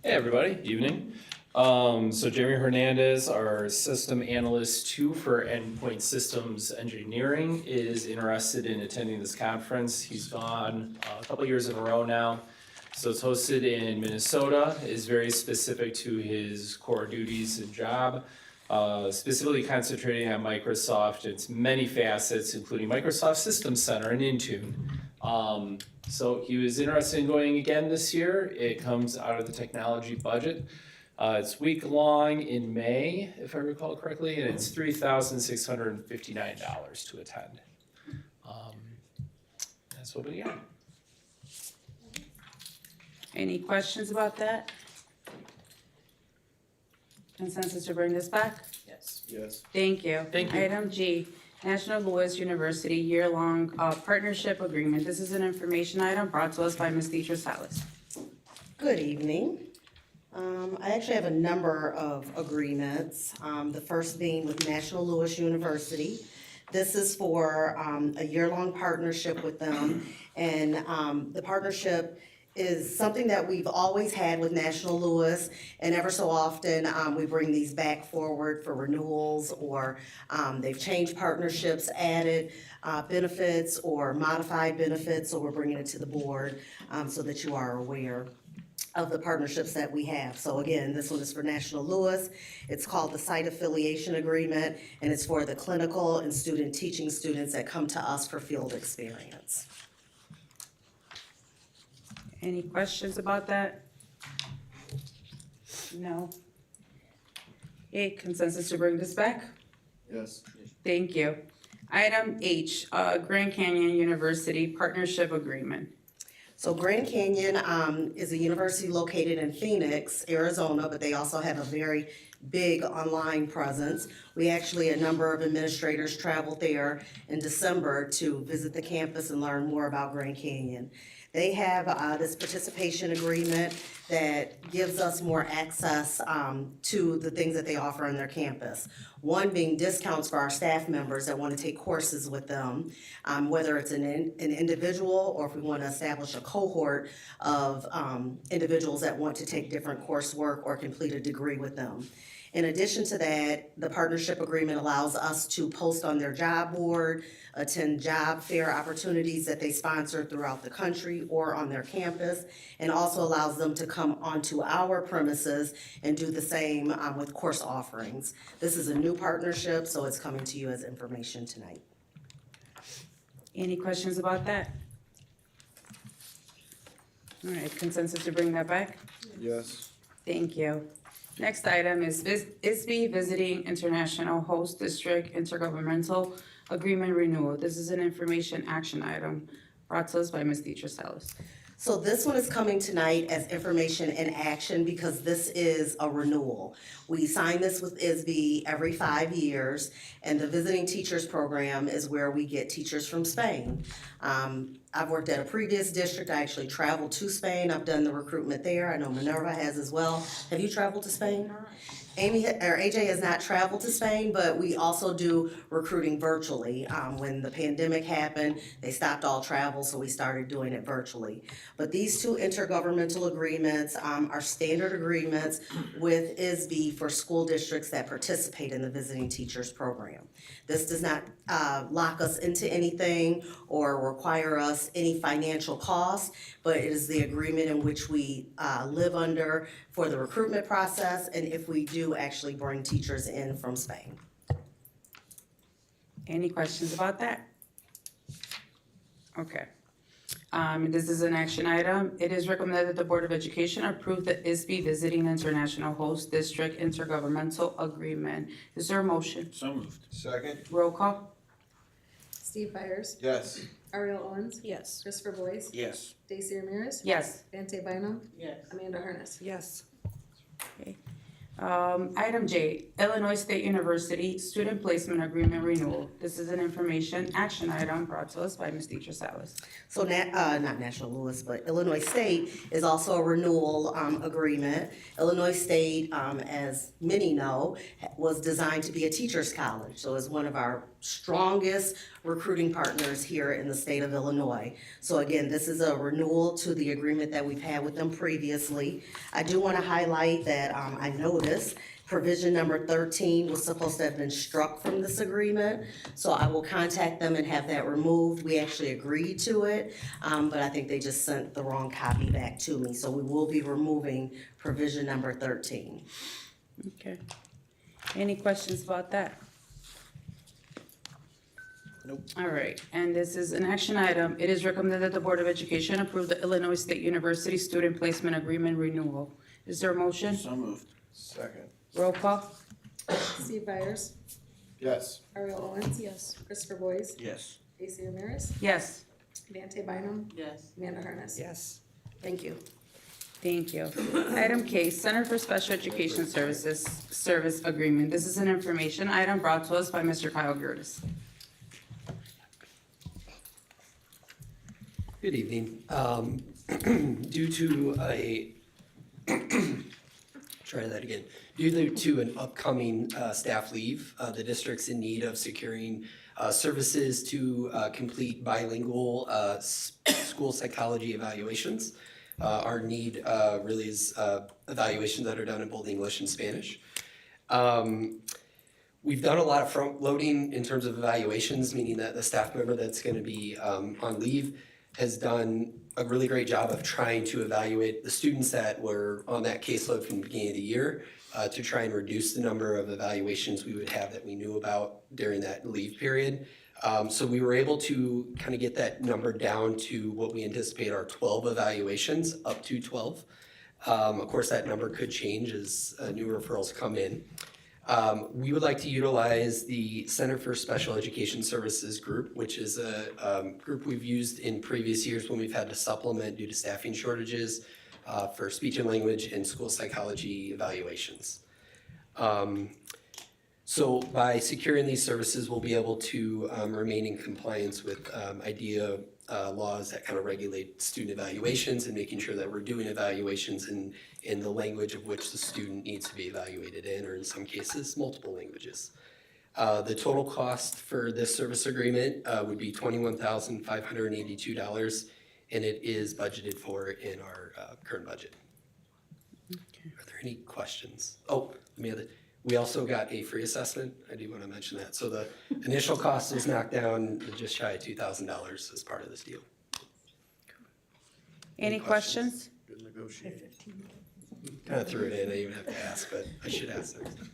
Hey, everybody, evening. So Jeremy Hernandez, our system analyst 2 for Endpoint Systems Engineering, is interested in attending this conference. He's gone a couple years in a row now. So it's hosted in Minnesota, is very specific to his core duties and job. Specifically concentrating on Microsoft, its many facets, including Microsoft Systems Center and Intune. So he was interested in going again this year. It comes out of the technology budget. It's week-long in May, if I recall correctly, and it's $3,659 to attend. That's what we got. Any questions about that? Consensus to bring this back? Yes. Yes. Thank you. Thank you. Item G, National Louis University year-long partnership agreement. This is an information item brought to us by Ms. Deidre Salas. Good evening. I actually have a number of agreements, the first being with National Louis University. This is for a year-long partnership with them, and the partnership is something that we've always had with National Louis, and ever so often we bring these back forward for renewals, or they've changed partnerships, added benefits or modified benefits, so we're bringing it to the board so that you are aware of the partnerships that we have. So again, this one is for National Louis. It's called the Site Affiliation Agreement, and it's for the clinical and student teaching students that come to us for field experience. Any questions about that? No? Okay, consensus to bring this back? Yes. Thank you. Item H, Grand Canyon University Partnership Agreement. So Grand Canyon is a university located in Phoenix, Arizona, but they also have a very big online presence. We actually, a number of administrators traveled there in December to visit the campus and learn more about Grand Canyon. They have this participation agreement that gives us more access to the things that they offer on their campus. One being discounts for our staff members that want to take courses with them, whether it's an individual or if we want to establish a cohort of individuals that want to take different coursework or complete a degree with them. In addition to that, the partnership agreement allows us to post on their job board, attend job fair opportunities that they sponsor throughout the country or on their campus, and also allows them to come onto our premises and do the same with course offerings. This is a new partnership, so it's coming to you as information tonight. Any questions about that? All right, consensus to bring that back? Yes. Thank you. Next item is ISB Visiting International Host District Intergovernmental Agreement Renewal. This is an information action item brought to us by Ms. Deidre Ellis. So this one is coming tonight as information in action because this is a renewal. We sign this with ISB every 5 years, and the Visiting Teachers Program is where we get teachers from Spain. I've worked at a previous district. I actually traveled to Spain. I've done the recruitment there. I know Minerva has as well. Have you traveled to Spain? AJ has not traveled to Spain, but we also do recruiting virtually. When the pandemic happened, they stopped all travel, so we started doing it virtually. But these two intergovernmental agreements are standard agreements with ISB for school districts that participate in the Visiting Teachers Program. This does not lock us into anything or require us any financial costs, but it is the agreement in which we live under for the recruitment process and if we do actually bring teachers in from Spain. Any questions about that? Okay. This is an action item. It is recommended that the Board of Education approve the ISB Visiting International Host District Intergovernmental Agreement. Is there a motion? So moved. Second? Roll call? Steve Byers, Yes. Ariel Owens, Yes. Christopher Boyce, Yes. Stacy Ramirez, Yes. Dante Bynum, Yes. Amanda Harness. Yes. Item J, Illinois State University Student Placement Agreement Renewal. This is an information action item brought to us by Ms. Deidre Ellis. So not National Louis, but Illinois State is also a renewal agreement. Illinois State, as many know, was designed to be a teacher's college. So it's one of our strongest recruiting partners here in the state of Illinois. So again, this is a renewal to the agreement that we've had with them previously. I do want to highlight that I noticed provision number 13 was supposed to have been struck from this agreement. So I will contact them and have that removed. We actually agreed to it, but I think they just sent the wrong copy back to me. So we will be removing provision number 13. Okay. Any questions about that? Nope. All right, and this is an action item. It is recommended that the Board of Education approve the Illinois State University Student Placement Agreement Renewal. Is there a motion? So moved. Second? Roll call? Steve Byers, Yes. Ariel Owens, Yes. Christopher Boyce, Yes. Stacy Ramirez, Yes. Dante Bynum, Yes. Amanda Harness. Yes. Thank you. Thank you. Item K, Center for Special Education Services Service Agreement. This is an information item brought to us by Mr. Kyle Gertis. Good evening. Due to an upcoming staff leave, the district's in need of securing services to complete bilingual school psychology evaluations. Our need really is evaluations that are done in both English and Spanish. We've done a lot of front loading in terms of evaluations, meaning that the staff member that's going to be on leave has done a really great job of trying to evaluate the students that were on that caseload from the beginning of the year to try and reduce the number of evaluations we would have that we knew about during that leave period. So we were able to kind of get that number down to what we anticipate are 12 evaluations, up to 12. Of course, that number could change as new referrals come in. We would like to utilize the Center for Special Education Services group, which is a group we've used in previous years when we've had to supplement due to staffing shortages for speech and language and school psychology evaluations. So by securing these services, we'll be able to remain in compliance with IDEA laws that kind of regulate student evaluations and making sure that we're doing evaluations in the language of which the student needs to be evaluated in, or in some cases, multiple languages. The total cost for this service agreement would be $21,582, and it is budgeted for in our current budget. Are there any questions? Oh, we also got a free assessment. I do want to mention that. So the initial cost was knocked down to just shy of $2,000 as part of this deal. Any questions? Good negotiation. Kind of threw it in. I didn't even have to ask, but I should ask next time.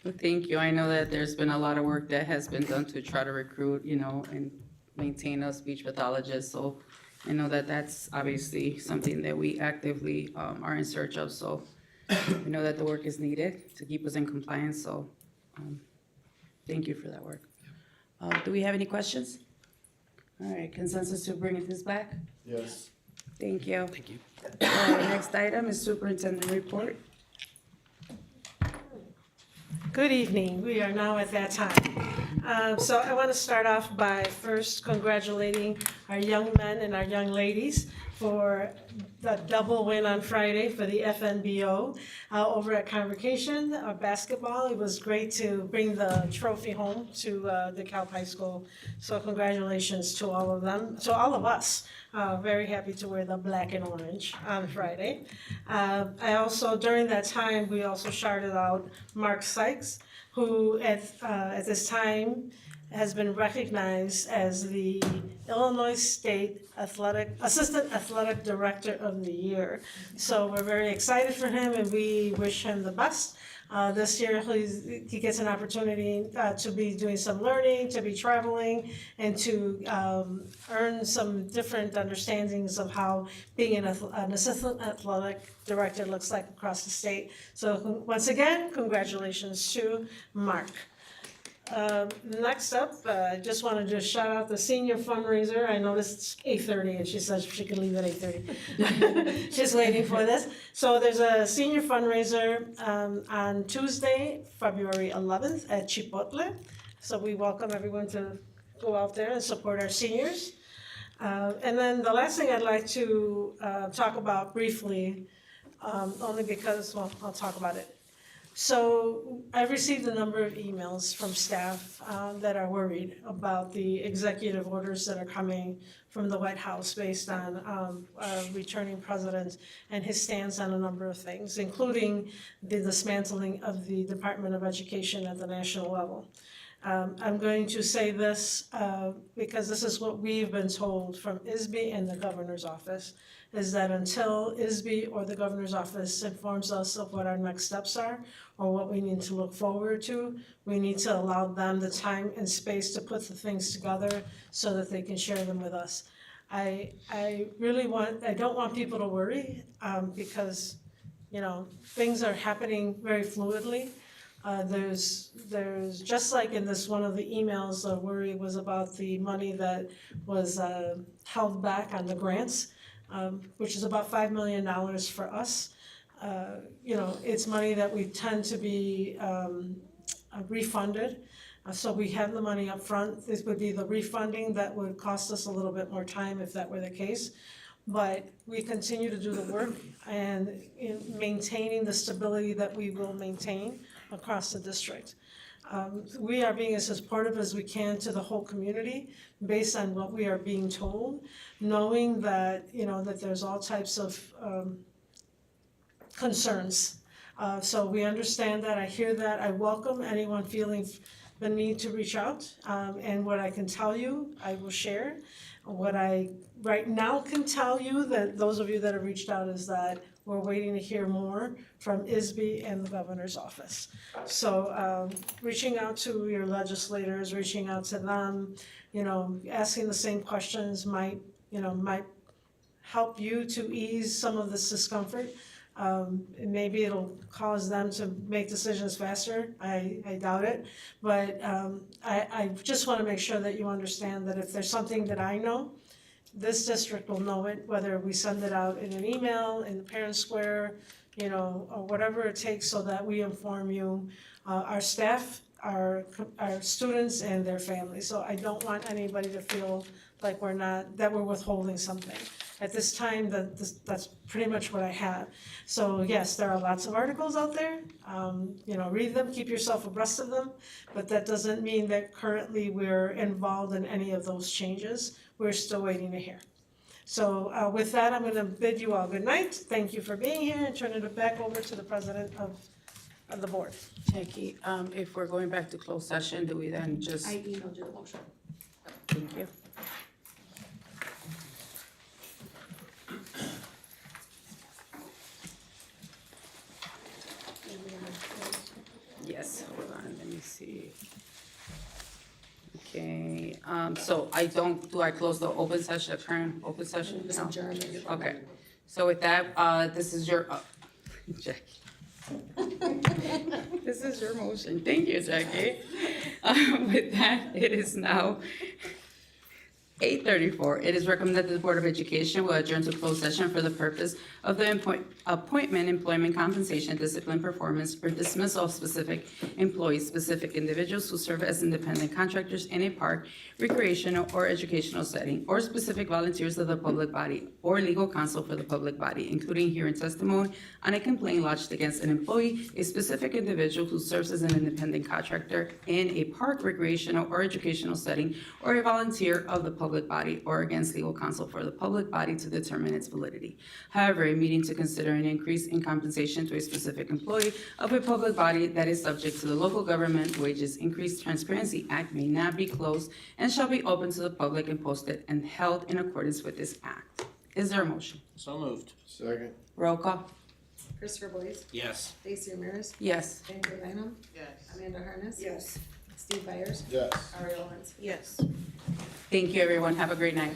Well, thank you. I know that there's been a lot of work that has been done to try to recruit, and maintain a speech pathologist. So I know that that's obviously something that we actively are in search of. So we know that the work is needed to keep us in compliance. So thank you for that work. Do we have any questions? All right, consensus to bring this back? Yes. Thank you. Thank you. All right, next item is superintendent report. Good evening. We are now at that time. So I want to start off by first congratulating our young men and our young ladies for the double win on Friday for the FNBO over at Convocation basketball. It was great to bring the trophy home to DeKalb High School. So congratulations to all of them, to all of us. Very happy to wear the black and orange on Friday. I also, during that time, we also shouted out Mark Sykes, who at this time has been recognized as the Illinois State Assistant Athletic Director of the Year. So we're very excited for him and we wish him the best. This year, he gets an opportunity to be doing some learning, to be traveling, and to earn some different understandings of how being an assistant athletic director looks like across the state. So once again, congratulations to Mark. Next up, I just wanted to shout out the senior fundraiser. I noticed it's 8:30 and she says she can leave at 8:30. She's waiting for this. So there's a senior fundraiser on Tuesday, February 11th at Chipotle. So we welcome everyone to go out there and support our seniors. And then the last thing I'd like to talk about briefly, only because, well, I'll talk about it. So I've received a number of emails from staff that are worried about the executive orders that are coming from the White House based on our returning president and his stance on a number of things, including the dismantling of the Department of Education at the national level. I'm going to say this because this is what we've been told from ISB and the governor's office, is that until ISB or the governor's office informs us of what our next steps are or what we need to look forward to, we need to allow them the time and space to put the things together so that they can share them with us. I don't want people to worry because, things are happening very fluidly. There's just like in this one of the emails, the worry was about the money that was held back on the grants, which is about $5 million for us. It's money that we tend to be refunded. So we have the money up front. This would be the refunding that would cost us a little bit more time if that were the case. But we continue to do the work and in maintaining the stability that we will maintain across the district. We are being as supportive as we can to the whole community based on what we are being told, knowing that, that there's all types of concerns. So we understand that, I hear that, I welcome anyone feeling the need to reach out. And what I can tell you, I will share. What I right now can tell you, that those of you that have reached out, is that we're waiting to hear more from ISB and the governor's office. So reaching out to your legislators, reaching out to them, asking the same questions might help you to ease some of this discomfort. Maybe it'll cause them to make decisions faster. I doubt it. But I just want to make sure that you understand that if there's something that I know this district will know it, whether we send it out in an email, in the parent square, you know, or whatever it takes so that we inform you, our staff, our students and their families. So I don't want anybody to feel like that we're withholding something. At this time, that's pretty much what I have. So yes, there are lots of articles out there. You know, read them, keep yourself abreast of them, but that doesn't mean that currently we're involved in any of those changes. We're still waiting to hear. So with that, I'm gonna bid you all good night. Thank you for being here and turn it back over to the president of the board. Jackie, if we're going back to closed session, do we then just? I emailed you the motion. Thank you. Yes, hold on, let me see. Okay, so do I close the open session, the current open session? No. Okay, so with that, this is your, Jackie. This is your motion. Thank you, Jackie. With that, it is now 8:34. It is recommended that the Board of Education will adjourn to closed session for the purpose of the appointment, employment, compensation, discipline, performance, or dismissal of specific employees, specific individuals who serve as independent contractors in a park, recreational, or educational setting, or specific volunteers of the public body or legal counsel for the public body, including hearing testimony on a complaint lodged against an employee, a specific individual who serves as an independent contractor in a park, recreational, or educational setting, or a volunteer of the public body, or against legal counsel for the public body to determine its validity. However, a meeting to consider an increase in compensation to a specific employee of a public body that is subject to the Local Government Wages Increase Transparency Act may not be closed and shall be open to the public and posted and held in accordance with this act. Is there a motion? So moved. Second. Roll call. Christopher Boyce, Yes. Stacy Ramirez, Yes. Andrew Bynum, Yes. Amanda Harness. Yes. Steve Byers, Yes. Ari Owens. Yes. Thank you, everyone. Have a great night.